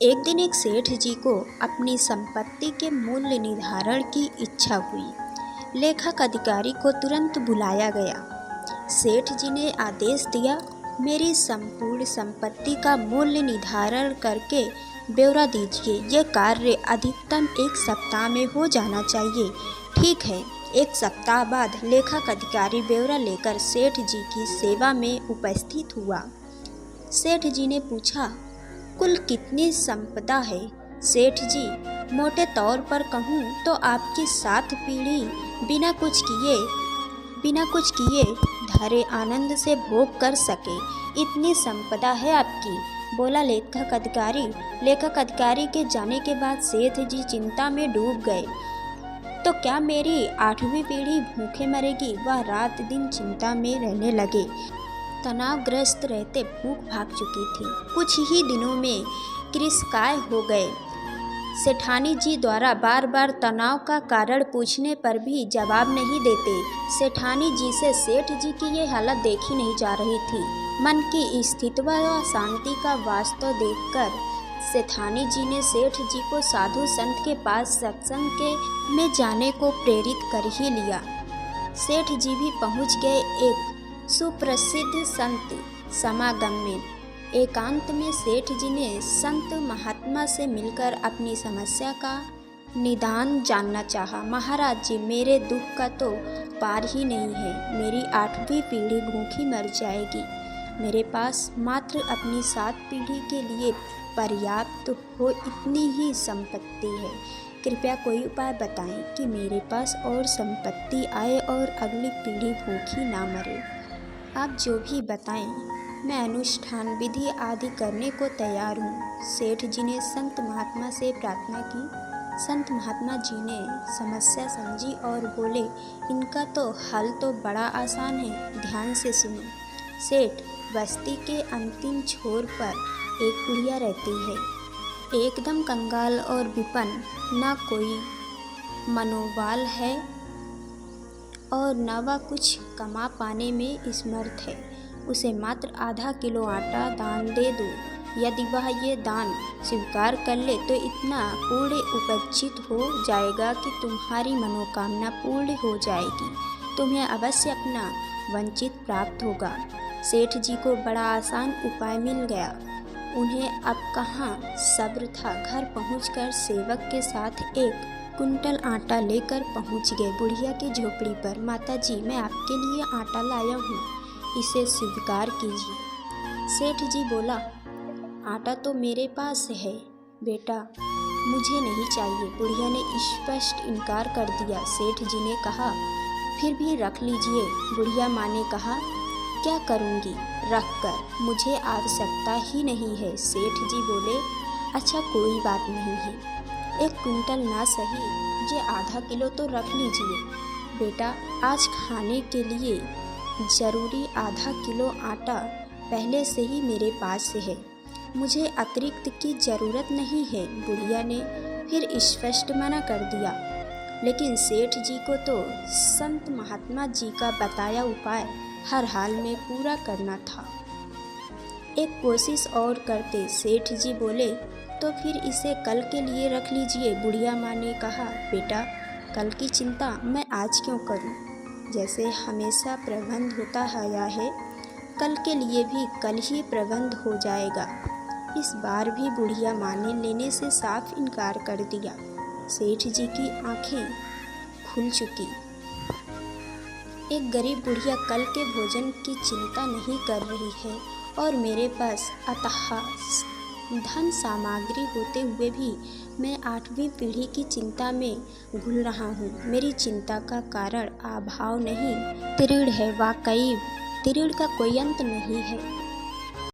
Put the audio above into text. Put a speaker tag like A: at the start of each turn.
A: एक दिन एक सेठ जी को अपनी संपत्ति के मूल्य निर्धारण की इच्छा हुई। लेखक अधिकारी को तुरंत बुलाया गया। सेठ जी ने आदेश दिया, मेरी संपूर्ण संपत्ति का मूल्य निर्धारण करके ब्यौरा दीजिए। यह कार्य अधिकतम 1 सप्ताह में हो जाना चाहिए। ठीक है। 1 सप्ताह बाद लेखक अधिकारी ब्यौरा लेकर सेठ जी की सेवा में उपस्थित हुआ। सेठ जी ने पूछा, कुल कितनी संपदा है? सेठ जी, मोटे तौर पर कहूँ तो आपकी 7 पीढ़ी बिना कुछ किए धरे आनंद से भोग कर सके, इतनी संपदा है आपकी, बोला लेखक अधिकारी। लेखक अधिकारी के जाने के बाद सेठ जी चिंता में डूब गए। तो क्या मेरी 8वीं पीढ़ी भूखे मरेगी? वह रात दिन चिंता में रहने लगे। तनावग्रस्त रहते भूख भाग चुकी थी। कुछ ही दिनों में कृशकाय हो गए। सेठानी जी द्वारा बार बार तनाव का कारण पूछने पर भी जवाब नहीं देते। सेठानी जी से सेठ जी की ये हालत देखी नहीं जा रही थी। मन की स्थिति व शांति का वास्तव देखकर सेठानी जी ने सेठ जी को साधु संत के पास सत्संग में जाने को प्रेरित कर ही लिया। सेठ जी भी पहुंच गए एक सुप्रसिद्ध संत समागम में। एकांत में सेठ जी ने संत महात्मा से मिलकर अपनी समस्या का निदान जानना चाहा। महाराज जी, मेरे दुख का तो पार ही नहीं है। मेरी 8वीं पीढ़ी भूखी मर जाएगी। मेरे पास मात्र अपनी 7 पीढ़ी के लिए पर्याप्त हो इतनी ही संपत्ति है। कृपया कोई उपाय बताएं कि मेरे पास और संपत्ति आए और अगली पीढ़ी भूखी ना मरे। आप जो भी बताएं, मैं अनुष्ठान विधि आदि करने को तैयार हूँ। सेठ जी ने संत महात्मा से प्रार्थना की। संत महात्मा जी ने समस्या समझी और बोले, इनका तो हल तो बड़ा आसान है, ध्यान से सुनो। सेठ, बस्ती के अंतिम छोर पर एक बुढ़िया रहती है, एकदम कंगाल और विपन्न, न कोई मनोबल है और न वह कुछ कमा पाने में समर्थ है। उसे मात्र आधा किलो आटा दान दे दो। यदि वह ये दान स्वीकार कर ले तो इतना पूर्ण उपस्थित हो जाएगा कि तुम्हारी मनोकामना पूर्ण हो जाएगी। तुम्हें अवश्य अपना वंचित प्राप्त होगा। सेठ जी को बड़ा आसान उपाय मिल गया। उन्हें अब कहाँ सब्र था। घर पहुंचकर सेवक के साथ 1 कुंटल आटा लेकर पहुंच गए बुढ़िया की झोपड़ी पर। माता जी, मैं आपके लिए आटा लाया हूँ, इसे स्वीकार कीजिए। सेठ जी बोला, आटा तो मेरे पास है बेटा, मुझे नहीं चाहिए। बुढ़िया ने स्पष्ट इनकार कर दिया। सेठ जी ने कहा, फिर भी रख लीजिए। बुढ़िया माँ ने कहा, क्या करूँगी रख कर, मुझे आवश्यकता ही नहीं है। सेठ जी बोले, अच्छा कोई बात नहीं है, 1 कुंटल ना सही, ये आधा किलो तो रख लीजिए। बेटा, आज खाने के लिए ज़रूरी आधा किलो आटा पहले से ही मेरे पास है, मुझे अतिरिक्त की ज़रूरत नहीं है। बुढ़िया ने फिर स्पष्ट मना कर दिया। लेकिन सेठ जी को तो संत महात्मा जी का बताया उपाय हर हाल में पूरा करना था। एक कोशिश और करते। सेठ जी बोले, तो फिर इसे कल के लिए रख लीजिए। बुढ़िया माँ ने कहा, बेटा, कल की चिंता मैं आज क्यों करूं? जैसे हमेशा प्रबंध होता आया है, कल के लिए भी कल ही प्रबंध हो जाएगा। इस बार भी बुढ़िया माँ ने लेने से साफ इनकार कर दिया। सेठ जी की आंखें खुल चुकी। एक गरीब बुढ़िया कल के भोजन की चिंता नहीं कर रही है और मेरे पास अथाह धन सामग्री होते हुए भी मैं 8वीं पीढ़ी की चिंता में घुल रहा हूँ। मेरी चिंता का कारण अभाव नहीं, तीर्ण है। वाकई तीर्ण का कोई अंत नहीं है।